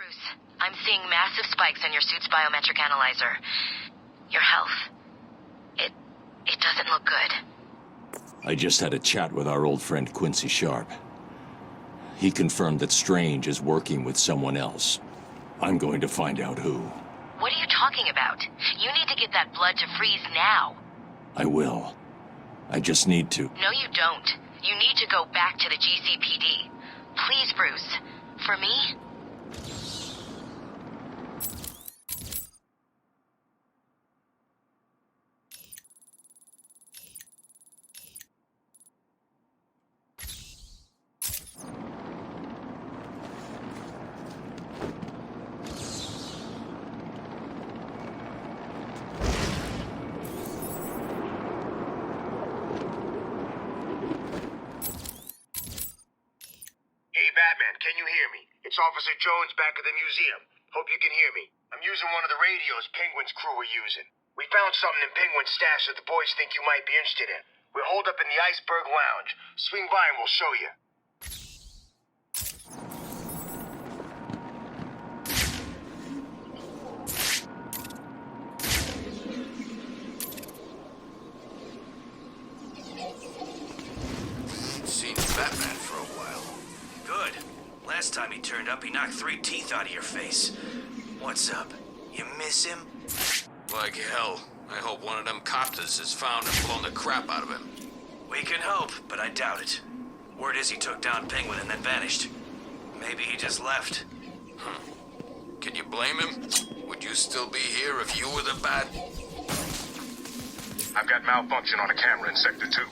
Bruce, I'm seeing massive spikes on your suit's biometric analyzer. Your health. It doesn't look good. I just had a chat with our old friend Quincy Sharp. He confirmed that Strange is working with someone else. I'm going to find out who. What are you talking about? You need to get that blood to freeze now. I will. I just need to. No, you don't. You need to go back to the GCPD. Please, Bruce. For me? Batman, can you hear me? It's Officer Jones back at the museum. Hope you can hear me. I'm using one of the radios Penguin's crew are using. We found something in Penguin's stash that the boys think you might be interested in. We're holed up in the Iceberg Lounge. Swing by and we'll show you. Seen Batman for a while. Good. Last time he turned up, he knocked 3 teeth out of your face. What's up? You miss him? Like hell. I hope one of them copters is found and blown the crap out of him. We can hope, but I doubt it. Word is he took down Penguin and then vanished. Maybe he just left. Can you blame him? Would you still be here if you were the Bat? I've got malfunction on a camera in Sector 2.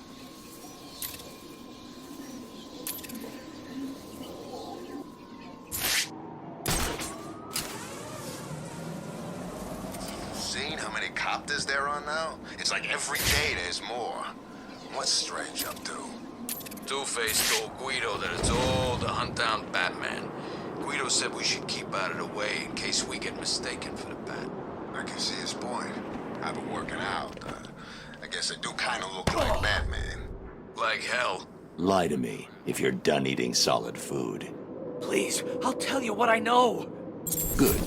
Seen how many copters there are now? It's like every day there's more. What's Strange up to? Two-Face told Guido that it's all to hunt down Batman. Guido said we should keep out of the way in case we get mistaken for the Bat. I can see his point. I've been working out. I guess I do kind of look like Batman. Like hell. Lie to me if you're done eating solid food. Please, I'll tell you what I know. Good.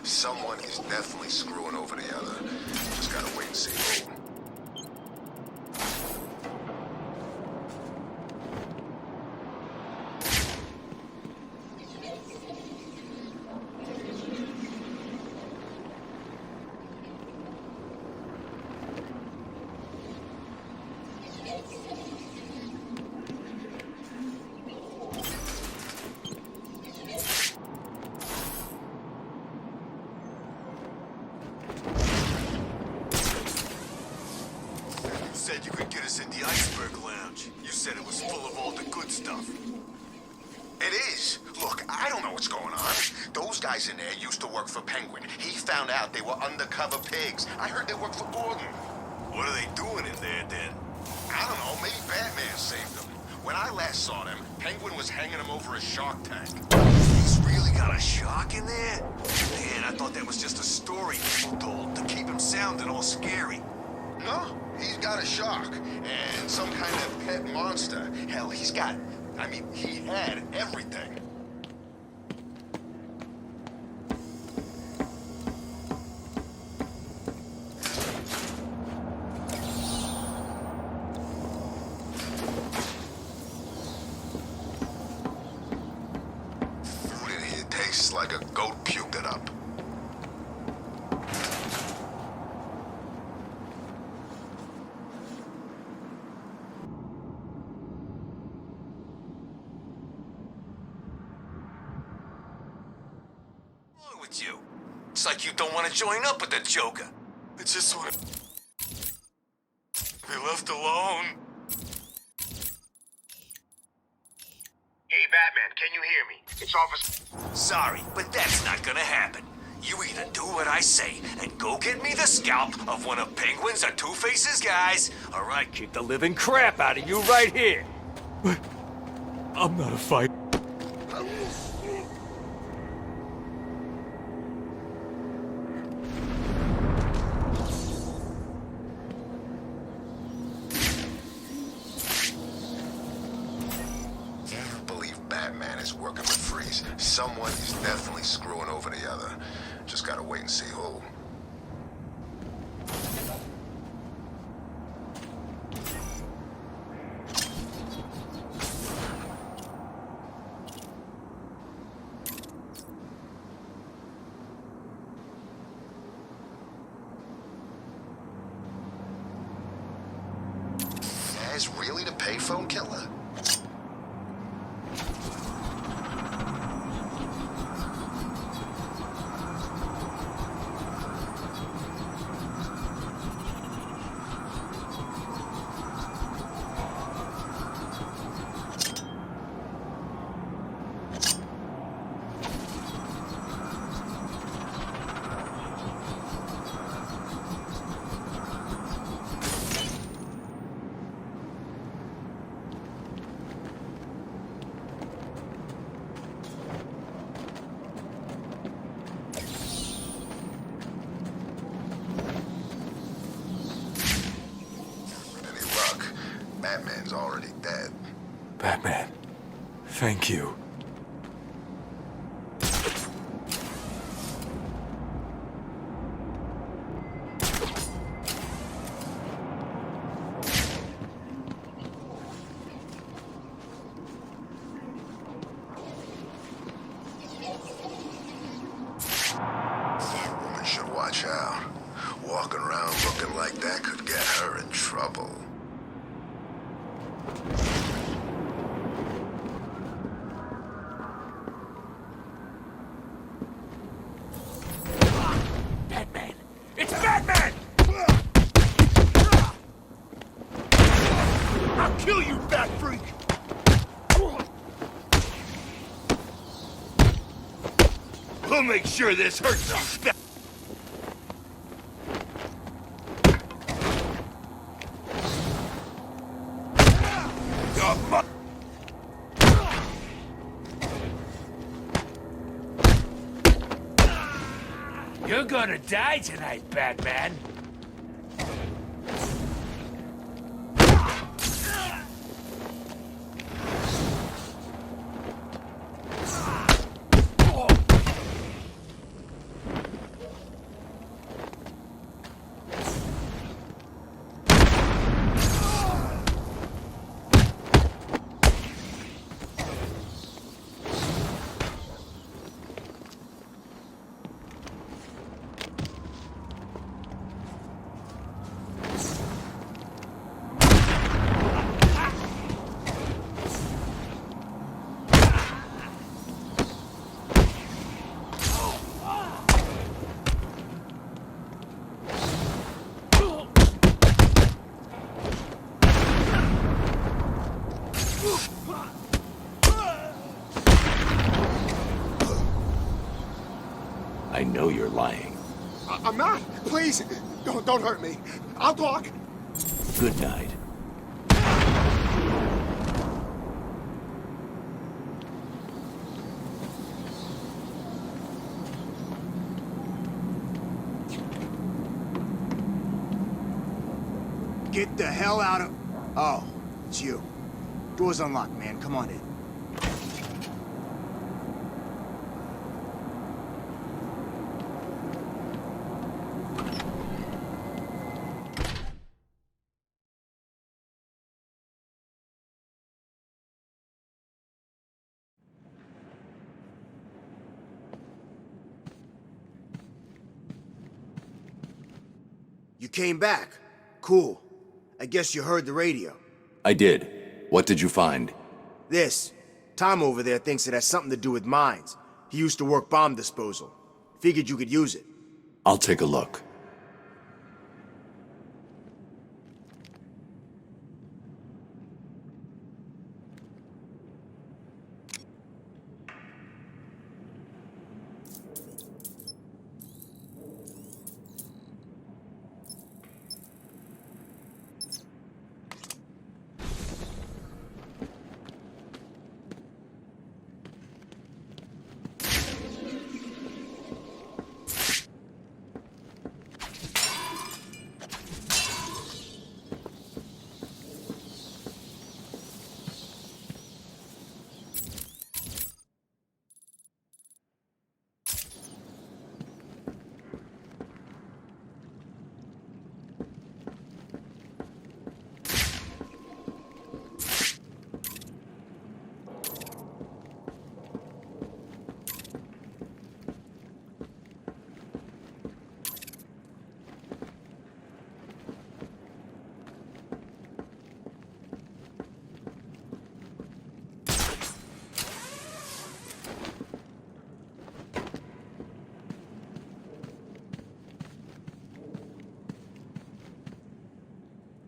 Someone is definitely screwing over the other. Just gotta wait and see who. Said you could get us in the Iceberg Lounge. You said it was full of all the good stuff. It is. Look, I don't know what's going on. Those guys in there used to work for Penguin. He found out they were undercover pigs. I heard they worked for Gordon. What are they doing in there, then? I don't know. Maybe Batman saved them. When I last saw them, Penguin was hanging them over a shark tank. He's really got a shark in there? Man, I thought that was just a story people told to keep him sounding all scary. No, he's got a shark and some kind of pet monster. Hell, he had everything. Food in here tastes like a goat puked it up. With you. It's like you don't want to join up with the Joker. I just want to be left alone. can you hear me? It's Officer... Sorry, but that's not gonna happen. You either do what I say and go get me the scalp of one of Penguin's or Two-Face's guys, or I kick the living crap out of you right here. But I'm not a fighter. Batman is working with Freeze. Someone is definitely screwing over the other. Just gotta wait and see who. Is really the payphone killer? Batman's already dead. Batman, thank you. That woman should watch out. Walking around looking like that could get her in trouble. Batman! It's Batman! I'll kill you, bat freak! We'll make sure this hurts you. You're gonna die tonight, Batman. I know you're lying. I'm not. Please, don't hurt me. I'll talk. Good night. Get the hell out of... Oh, it's you. Door's unlocked, man. Come on in. You came back. Cool. I guess you heard the radio. I did. What did you find? This. Tom over there thinks it has something to do with mines. He used to work bomb disposal. Figured you could use it. I'll take a look.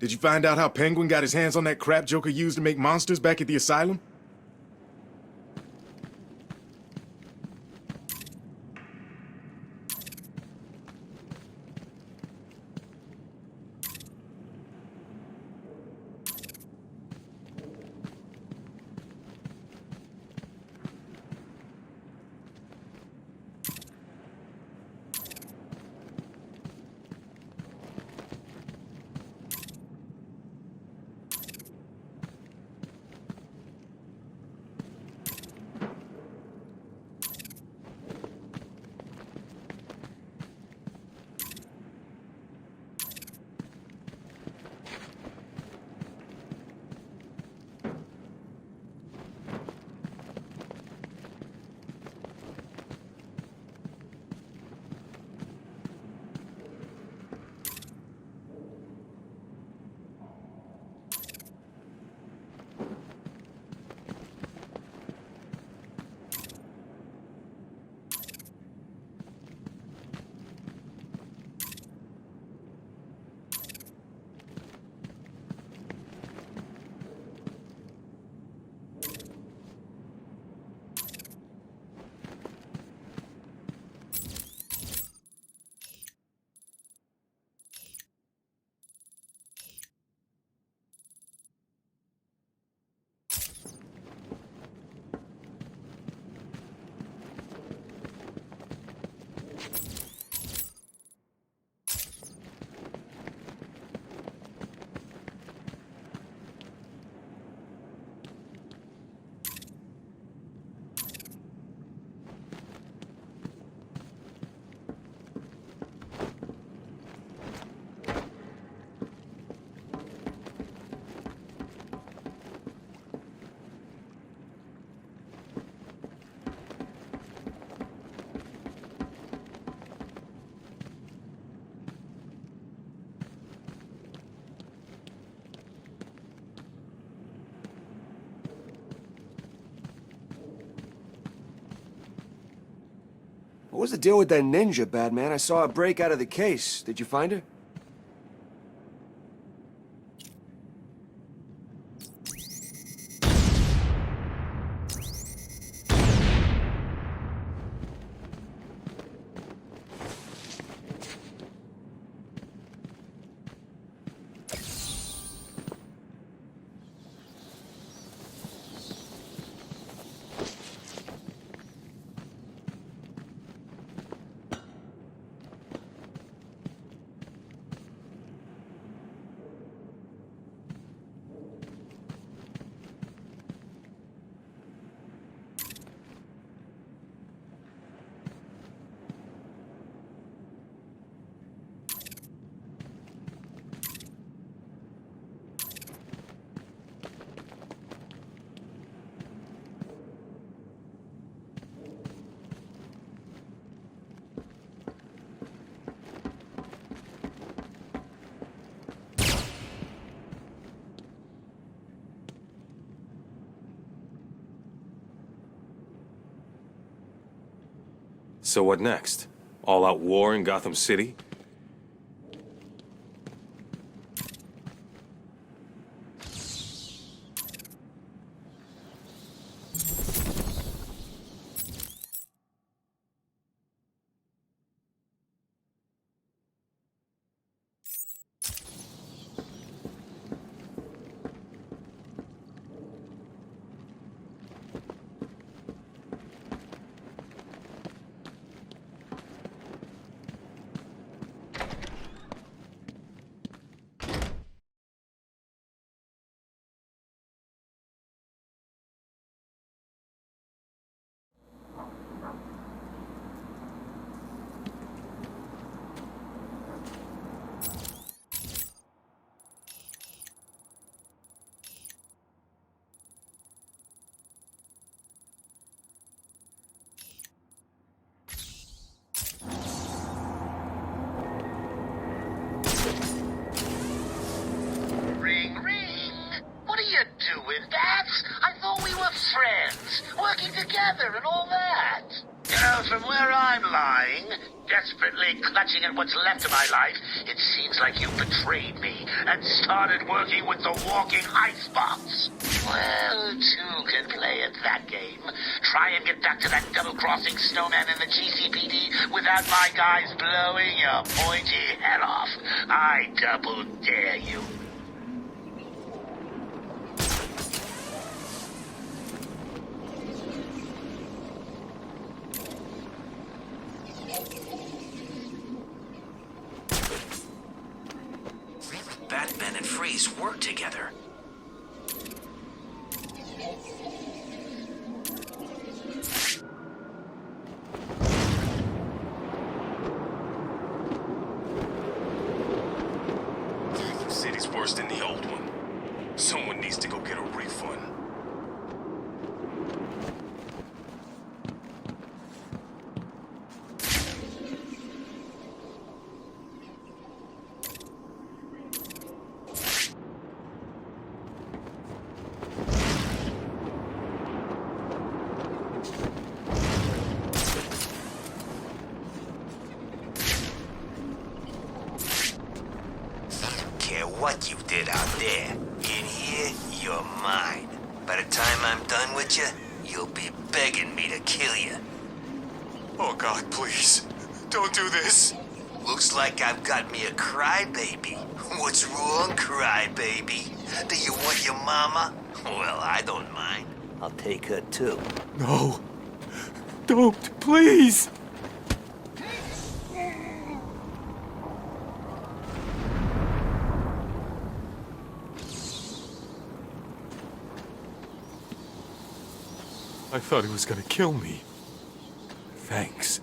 Did you find out how Penguin got his hands on that crap Joker used to make monsters back at the asylum? What was the deal with that ninja, Batman? I saw her break out of the case. Did you find her? So what next? All-out war in Gotham City? Ring, ring. What are you doing, Bats? I thought we were friends, working together and all that. You know, from where I'm lying, desperately clutching at what's left of my life, it seems like you betrayed me and started working with the walking icebox. Well, two can play at that game. Try and get back to that double-crossing snowman in the GCPD without my guys blowing your pointy head off. I double dare you. Batman and Freeze work together. The city's worse than the old one. Someone needs to go get a refund. What you did out there. In here, you're mine. By the time I'm done with you, you'll be begging me to kill you. Oh God, please. Don't do this. Looks like I've got me a crybaby. What's wrong, crybaby? Do you want your mama? Well, I don't mind. I'll take her too. No. Don't, please. I thought he was gonna kill me. Thanks.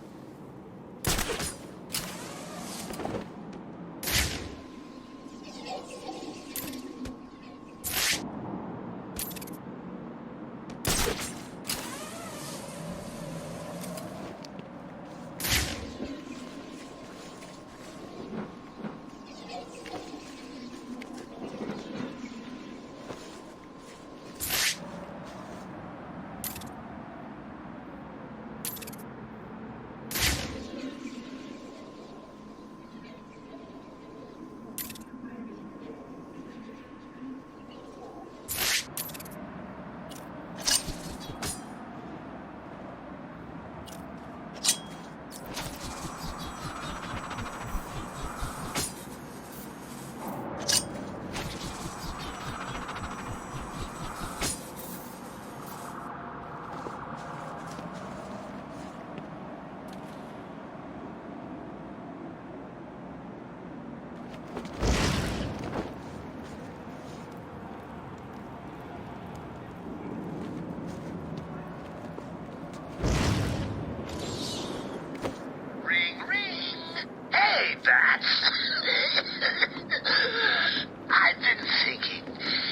I've been thinking.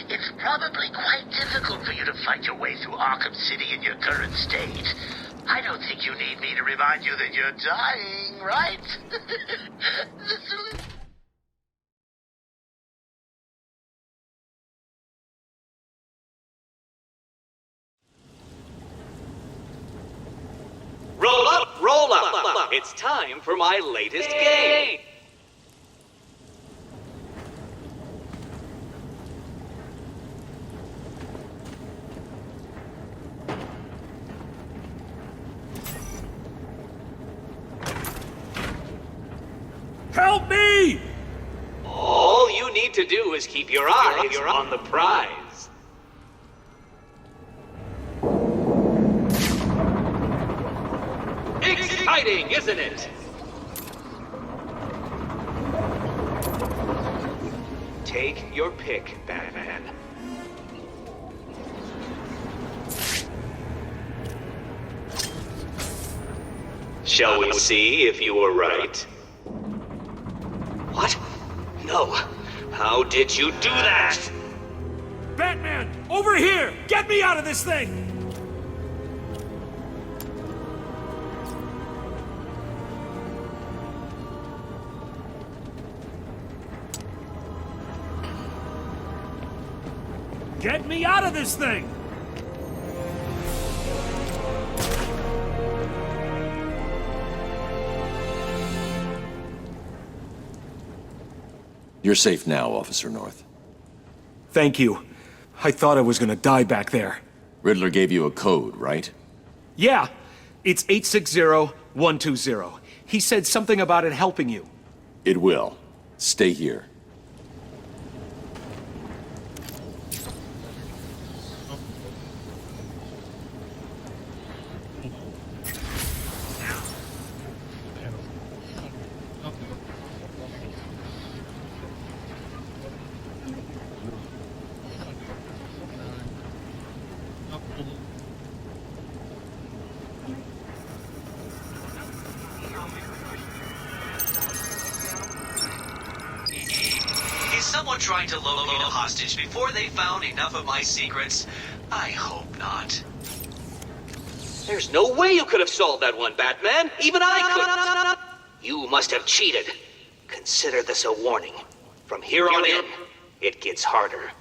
It's probably quite difficult for you to fight your way through Arkham City in your current state. I don't think you need me to remind you that you're dying, right? Roll up, roll up. It's time for my latest game. Help me! All you need to do is keep your eyes on the prize. Exciting, isn't it? Take your pick, Batman. Shall we see if you were right? What? No. How did you do that? Batman, over here! Get me out of this thing! Get me out of this thing! You're safe now, Officer North. Thank you. I thought I was gonna die back there. Riddler gave you a code, right? Yeah, it's 860120. He said something about it helping you. It will. Stay here. Is someone trying to locate a hostage before they found enough of my secrets? I hope not. There's no way you could have solved that one, Batman. Even I couldn't. You must have cheated. Consider this a warning. From here on in, it gets harder.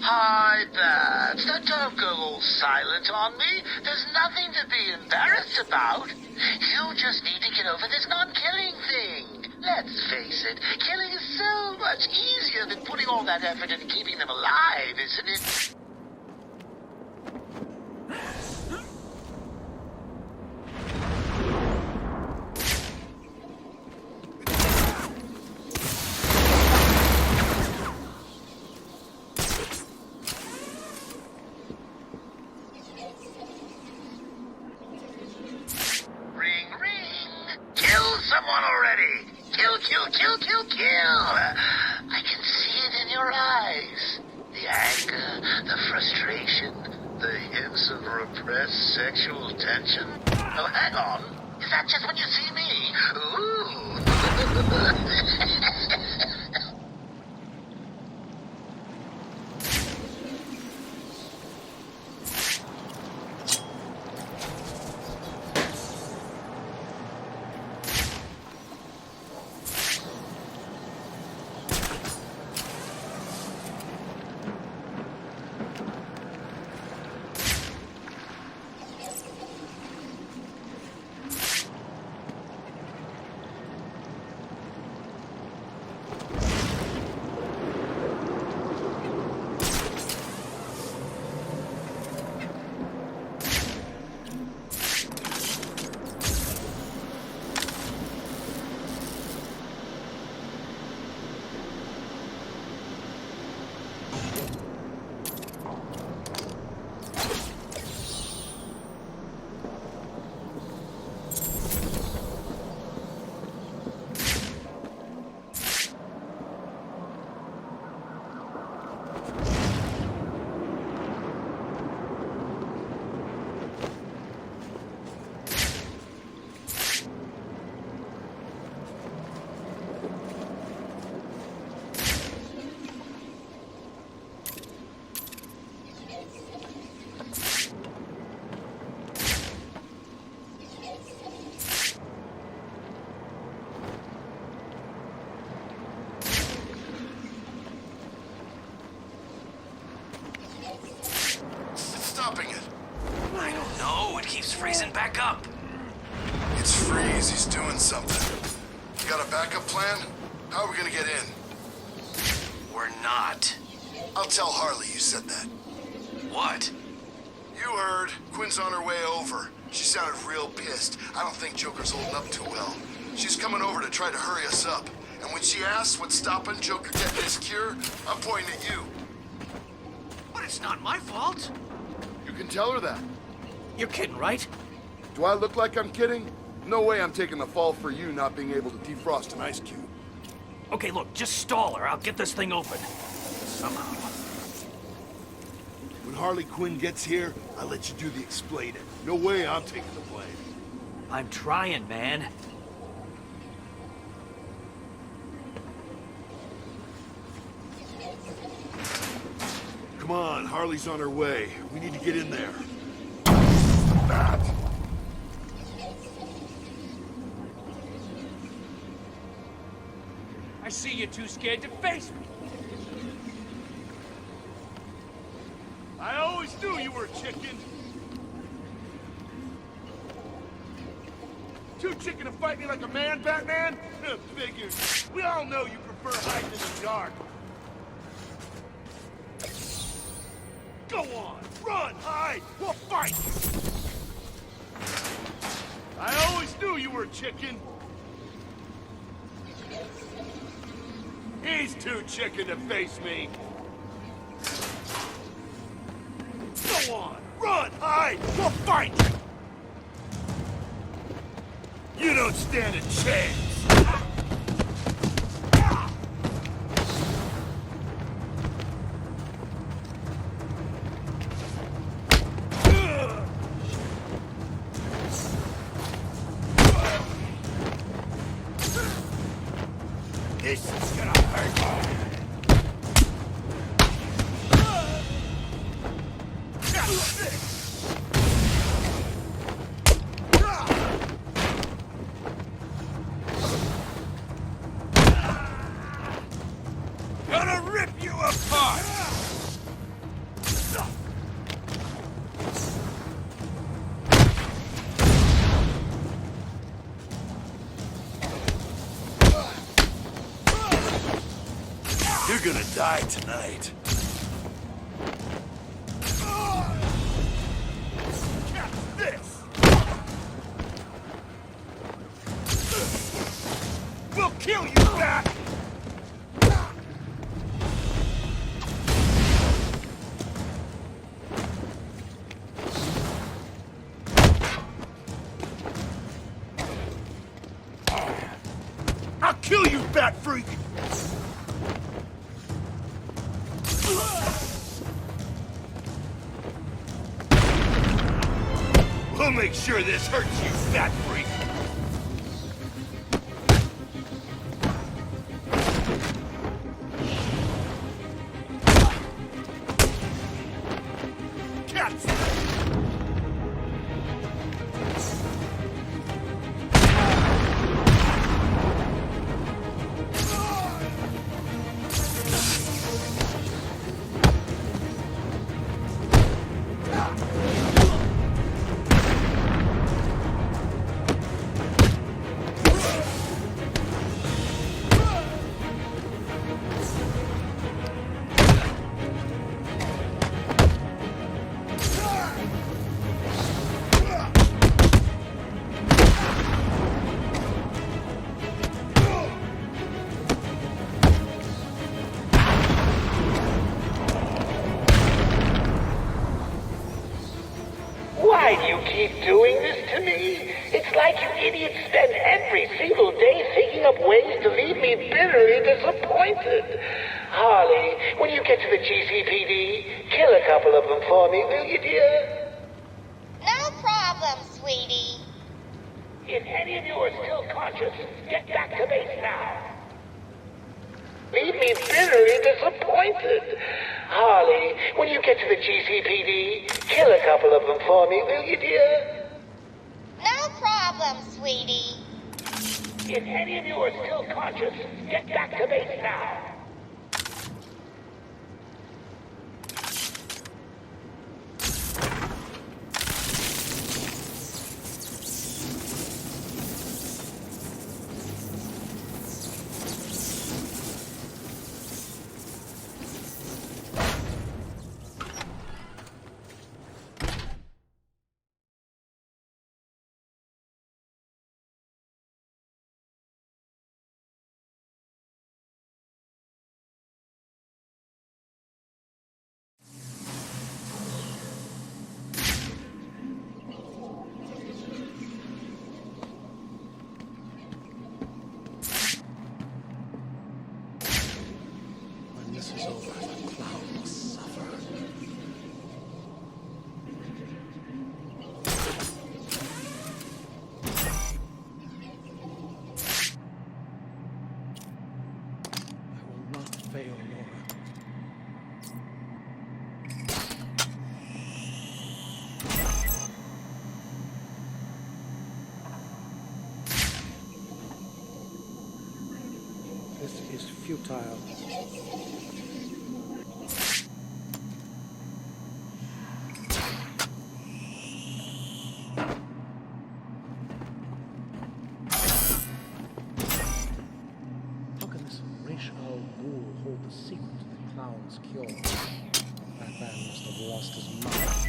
Hi, Babs. Now don't go all silent on me. There's nothing to be embarrassed about. You just need to get over this non-killing thing. Let's face it, killing is so much easier than putting all that effort into keeping them alive, isn't it? Someone already! Kill, kill, kill, kill, kill! I can see it in your eyes. The anger, the frustration, the hints of repressed sexual tension. Oh, hang on. Is that just when you see me? Ooh! Freezing back up. It's Freeze. He's doing something. You got a backup plan? How are we gonna get in? We're not. I'll tell Harley you said that. What? You heard. Quinn's on her way over. She sounded real pissed. I don't think Joker's holding up too well. She's coming over to try to hurry us up. And when she asks what's stopping Joker getting his cure, I'm pointing at you. But it's not my fault. You can tell her that. You're kidding, right? Do I look like I'm kidding? No way I'm taking the fall for you not being able to defrost an ice cube. Okay, look, just stall her. I'll get this thing open. Somehow. When Harley Quinn gets here, I'll let you do the explaining. No way I'm taking the blame. I'm trying, man. Come on, Harley's on her way. We need to get in there. I see you're too scared to face me. I always knew you were a chicken. Too chicken to fight me like a man, Batman? Figured. We all know you prefer hiding in the dark. Go on, run, hide, we'll fight! I always knew you were a chicken. He's too chicken to face me. Go on, run, hide, we'll fight! You don't stand a chance! This is gonna hurt. Gonna rip you apart! You're gonna die tonight. Catch this! We'll kill you, Bat! I'll kill you, Bat Freak! We'll make sure this hurts you, Bat Freak! Cats! Why do you keep doing this to me? It's like you idiots spend every single day thinking up ways to leave me bitterly disappointed. Harley, when you get to the GCPD, kill a couple of them for me, will you, dear? No problem, sweetie. If any of you are still conscious, get back to base now. Leave me bitterly disappointed. Harley, when you get to the GCPD, kill a couple of them for me, will you, dear? No problem, sweetie. If any of you are still conscious, get back to base now. futile. How can this Ra's al Ghul hold the secret to the clown's cure? That man must have lost his mind.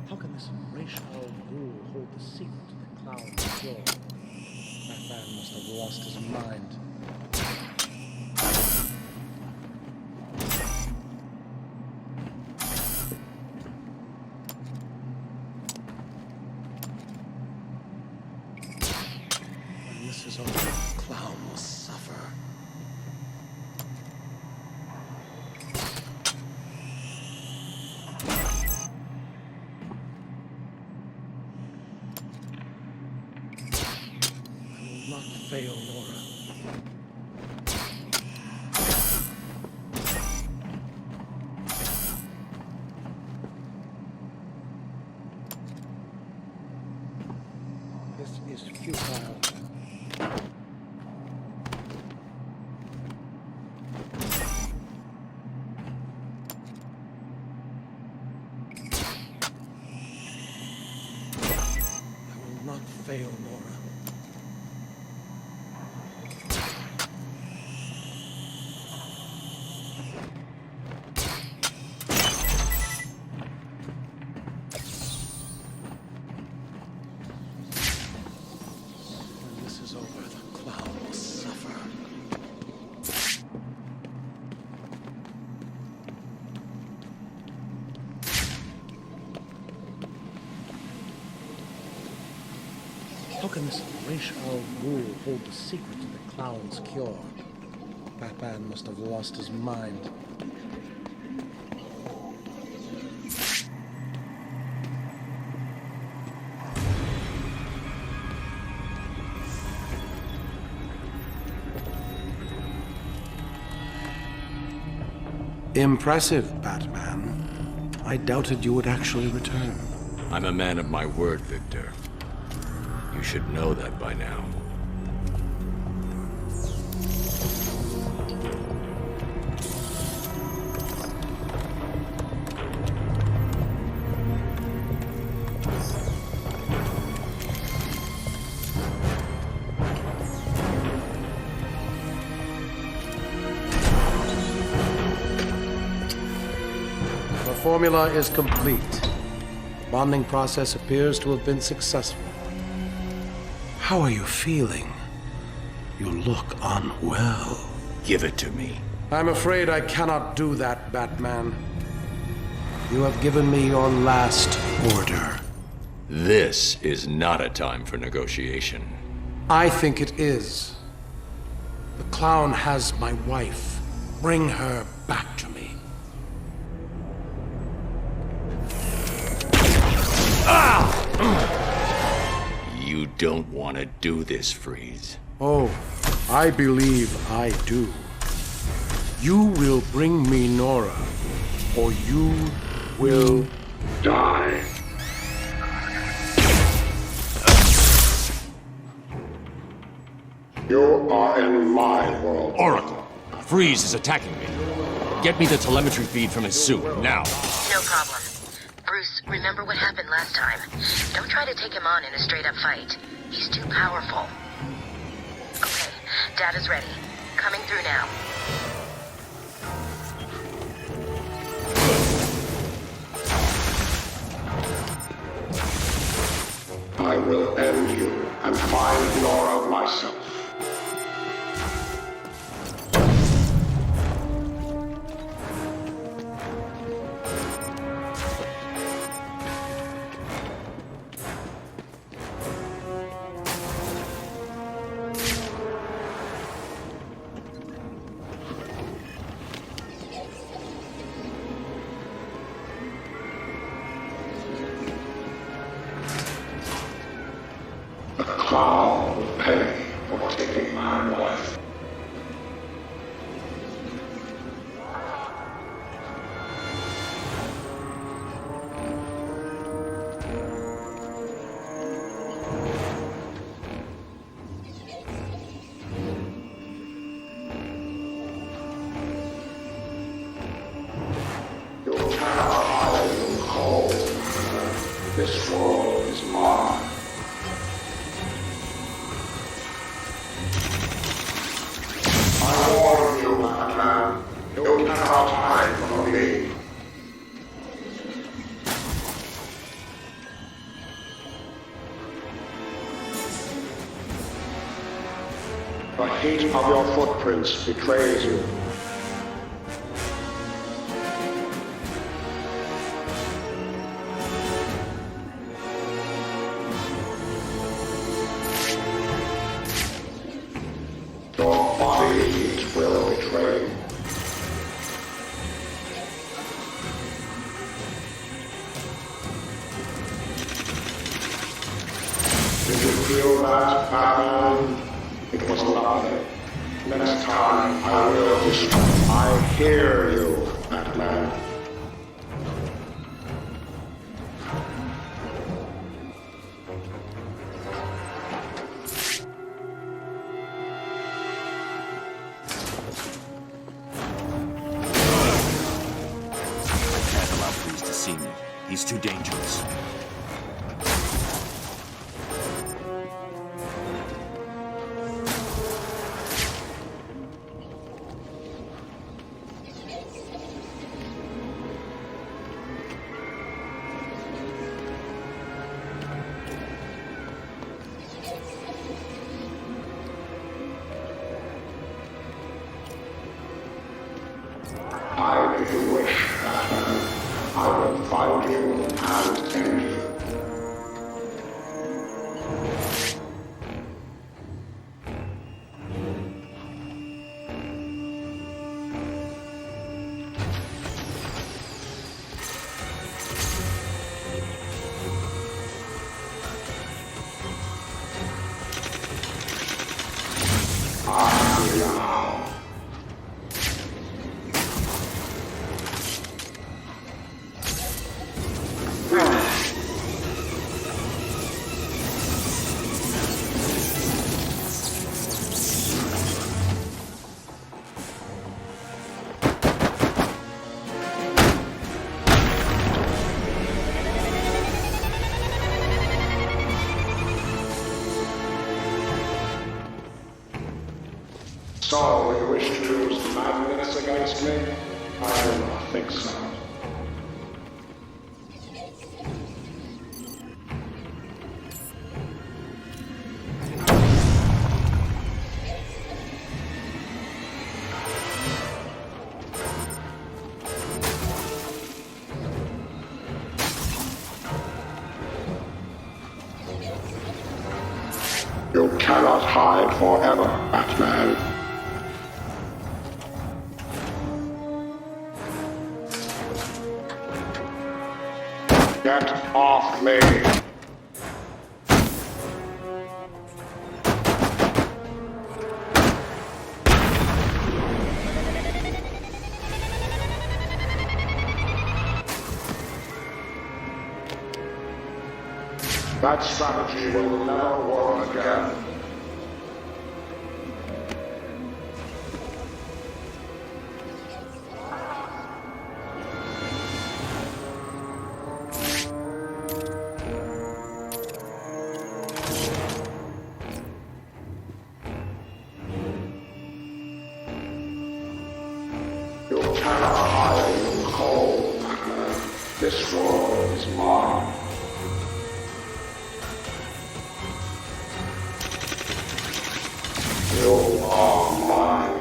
How can this Ra's al Ghul hold the secret to the clown's cure? That man must have lost his mind. When this is over, the clown will suffer. Not fail, Nora. This is futile. I will not fail, Nora. When this is over, the clown will suffer. How can this Ra's al Ghul hold the secret to the clown's cure? That man must have lost his mind. Impressive, Batman. I doubted you would actually return. I'm a man of my word, Victor. You should know that by now. The formula is complete. The bonding process appears to have been successful. How are you feeling? You look unwell. Give it to me. I'm afraid I cannot do that, Batman. You have given me your last order. This is not a time for negotiation. I think it is. The clown has my wife. Bring her back to me. You don't want to do this, Freeze. Oh, I believe I do. You will bring me Nora, or you will die. You are in my world. Oracle, Freeze is attacking me. Get me the telemetry feed from his suit, now. No problem. Bruce, remember what happened last time. Don't try to take him on in a straight-up fight. He's too powerful. Okay, data's ready. Coming through now. I will end you and find Nora myself. The clown will pay for taking my wife. You cannot hide from cold. This world is mine. I warn you, Batman. You cannot hide from me. The heat of your footprints betrays you. Your body heat will betray you. Did you feel that, Batman? It was nothing. Next time I will destroy. I hear you, Batman. Can't allow Freeze to see me. He's too dangerous. I make a wish, Batman. I will find you and end you. I now. So you wish to use madness against me? I do not think so. You cannot hide forever, Batman. Get off me! That strategy will never work again. You cannot hide in the cold, Batman. This world is mine. You are mine.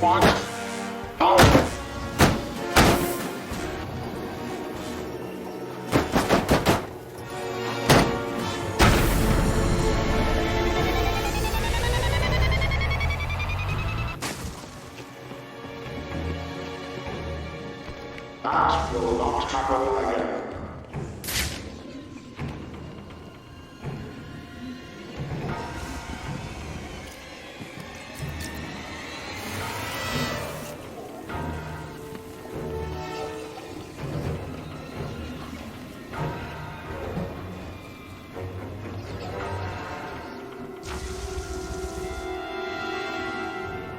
What? How? That will not happen again.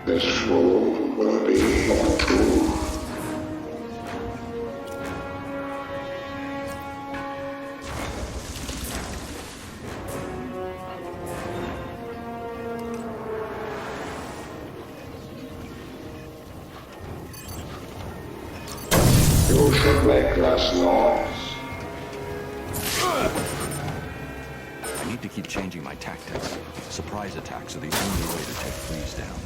This room will be your tomb. You should make less noise. I need to keep changing my tactics. Surprise attacks are the only way to take Freeze down.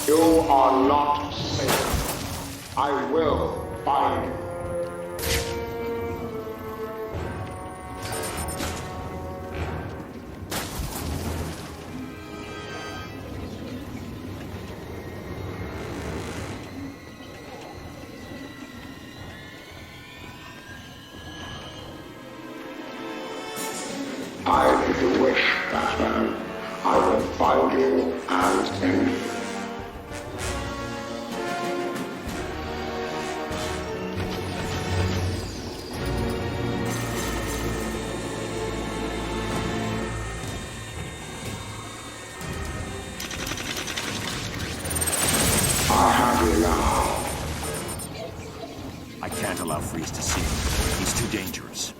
You are not safe. I will find you. I give you wish, Batman. I will find you and end you. I have you now. I can't allow Freeze to see me. He's too dangerous.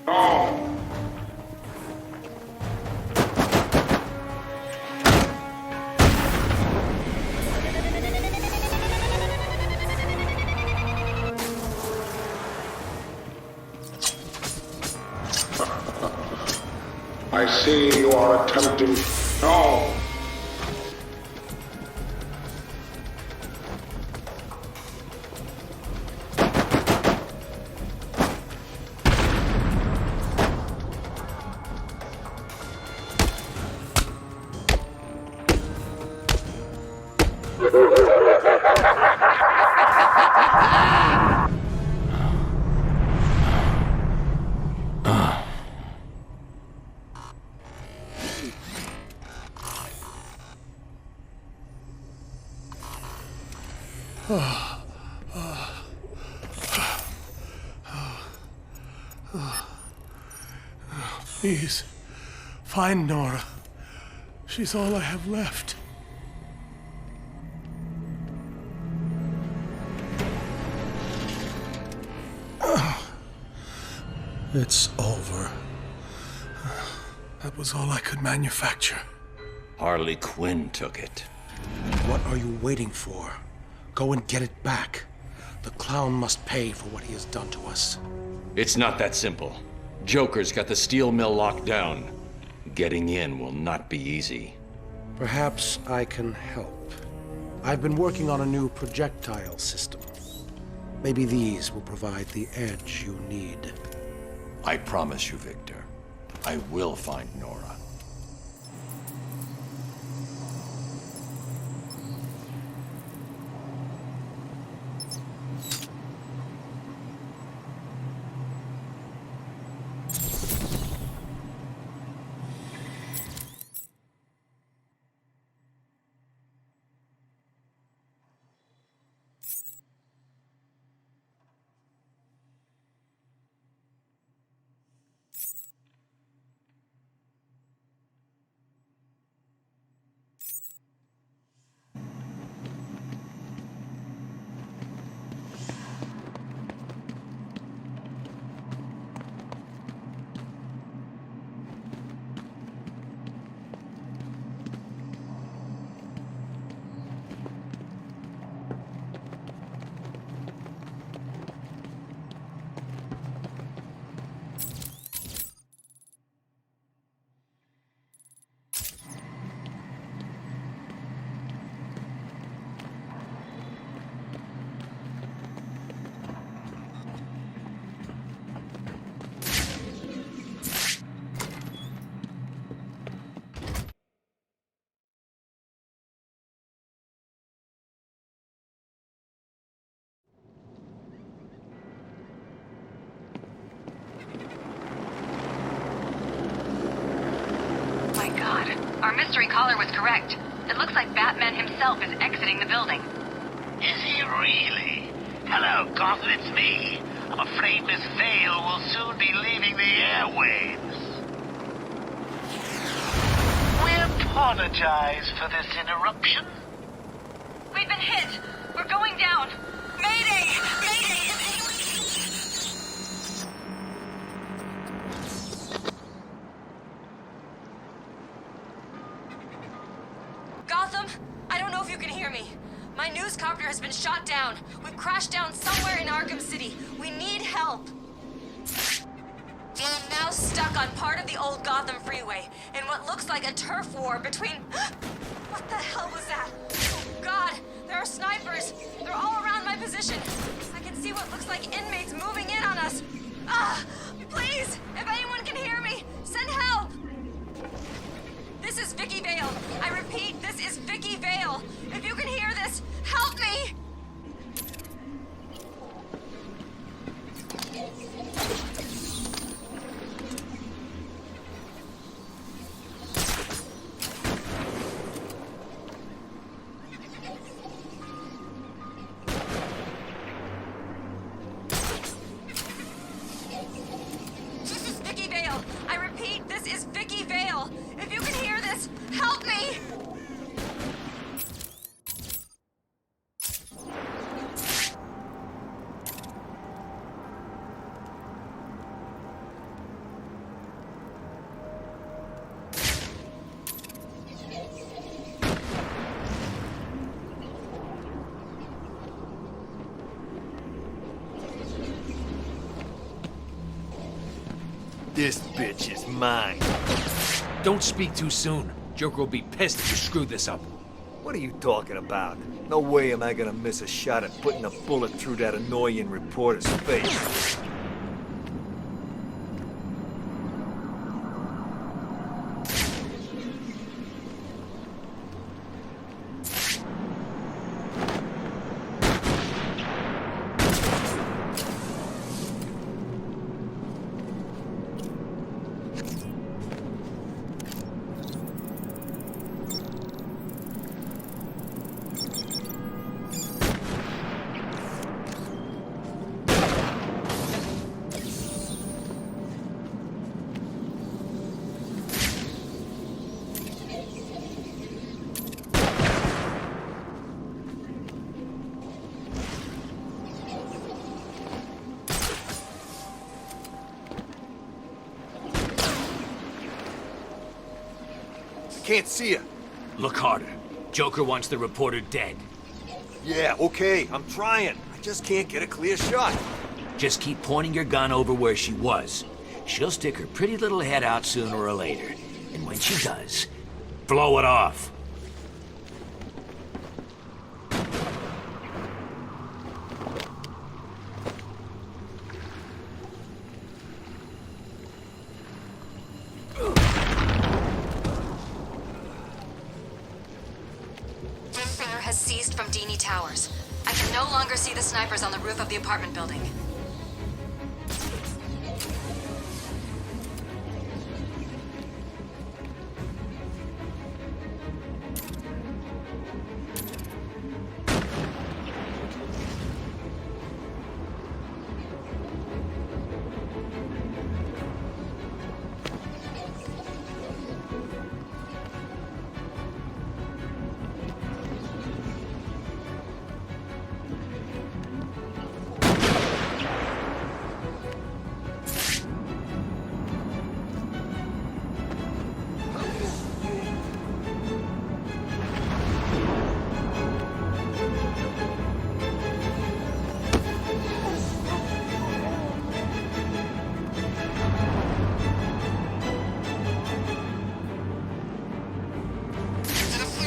No! I see you are attempting... No! Please, find Nora. She's all I have left. It's over. That was all I could manufacture. Harley Quinn took it. What are you waiting for? Go and get it back. The clown must pay for what he has done to us. It's not that simple. Joker's got the steel mill locked down. Getting in will not be easy. Perhaps I can help. I've been working on a new projectile system. Maybe these will provide the edge you need. I promise you, Victor. I will find Nora. mystery caller was correct. It looks like Batman himself is exiting the building. Is he really? Hello, Gotham, it's me. I'm afraid Miss Vale will soon be leaving the airwaves. We apologize for this interruption. We've been hit. We're going down. Mayday! Mayday! Gotham, I don't know if you can hear me. My newscopter has been shot down. We've crashed down somewhere in Arkham City. We need help. I'm now stuck on part of the old Gotham freeway in what looks like a turf war between... What the hell was that? Oh, God, there are snipers. They're all around my position. I can see what looks like inmates moving in on us. Ah, please, if anyone can hear me, send help. This is Vicky Vale. I repeat, this is Vicky Vale. If you can hear this, help me! This is Vicky Vale. I repeat, this is Vicky Vale. If you can hear this, help me! This bitch is mine. Don't speak too soon. Joker will be pissed if you screw this up. What are you talking about? No way am I gonna miss a shot at putting a bullet through that annoying reporter's face. Can't see her. Look harder. Joker wants the reporter dead. Yeah, okay, I'm trying. I just can't get a clear shot. Just keep pointing your gun over where she was. She'll stick her pretty little head out sooner or later. And when she does, blow it off. Has ceased from Dini Towers. I can no longer see the snipers on the roof of the apartment building.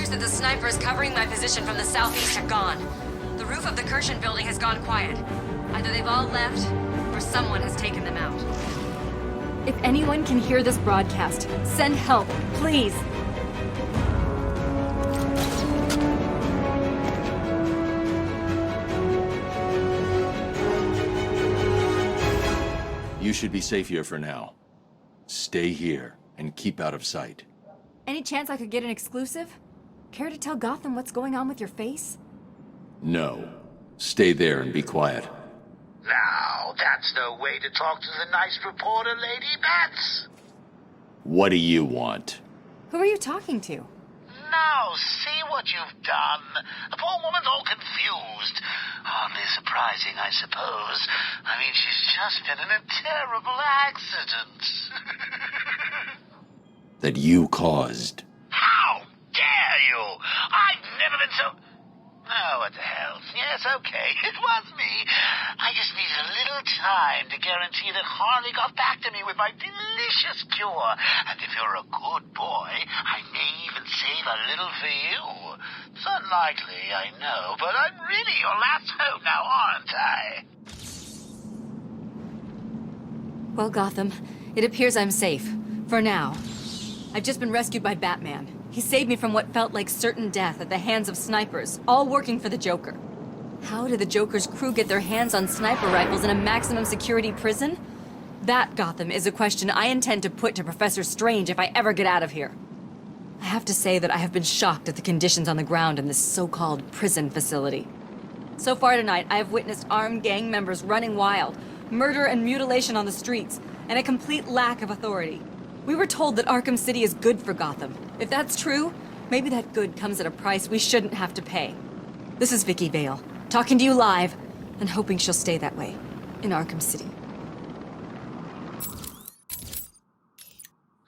That the snipers covering my position from the southeast are gone. The roof of the Kirshen building has gone quiet. Either they've all left, or someone has taken them out. If anyone can hear this broadcast, send help, please. You should be safe here for now. Stay here and keep out of sight. Any chance I could get an exclusive? Care to tell Gotham what's going on with your face? No. Stay there and be quiet. Now, that's no way to talk to the nice reporter, Lady Bats. What do you want? Who are you talking to? Now, see what you've done. The poor woman's all confused. Hardly surprising, I suppose. I mean, she's just been in a terrible accident. That you caused. How dare you? I've never been so... Oh, what the hell. Yes, okay, it was me. I just needed a little time to guarantee that Harley got back to me with my delicious cure. And if you're a good boy, I may even save a little for you. It's unlikely, I know, but I'm really your last hope now, aren't I? Well, Gotham, it appears I'm safe. For now. I've just been rescued by Batman. He saved me from what felt like certain death at the hands of snipers, all working for the Joker. How did the Joker's crew get their hands on sniper rifles in a maximum security prison? That, Gotham, is a question I intend to put to Professor Strange if I ever get out of here. I have to say that I have been shocked at the conditions on the ground in this so-called prison facility. So far tonight, I have witnessed armed gang members running wild, murder and mutilation on the streets, and a complete lack of authority. We were told that Arkham City is good for Gotham. If that's true, maybe that good comes at a price we shouldn't have to pay. This is Vicky Vale, talking to you live, and hoping she'll stay that way, in Arkham City.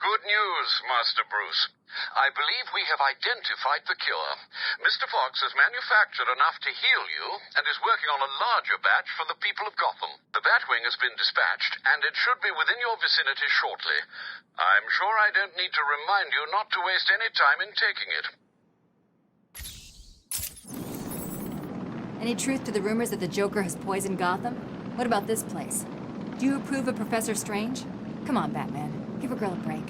Good news, Master Bruce. I believe we have identified the killer. Mr. Fox has manufactured enough to heal you and is working on a larger batch for the people of Gotham. The Batwing has been dispatched, and it should be within your vicinity shortly. I'm sure I don't need to remind you not to waste any time in taking it. Any truth to the rumors that the Joker has poisoned Gotham? What about this place? Do you approve of Professor Strange? Come on, Batman. Give a girl a break.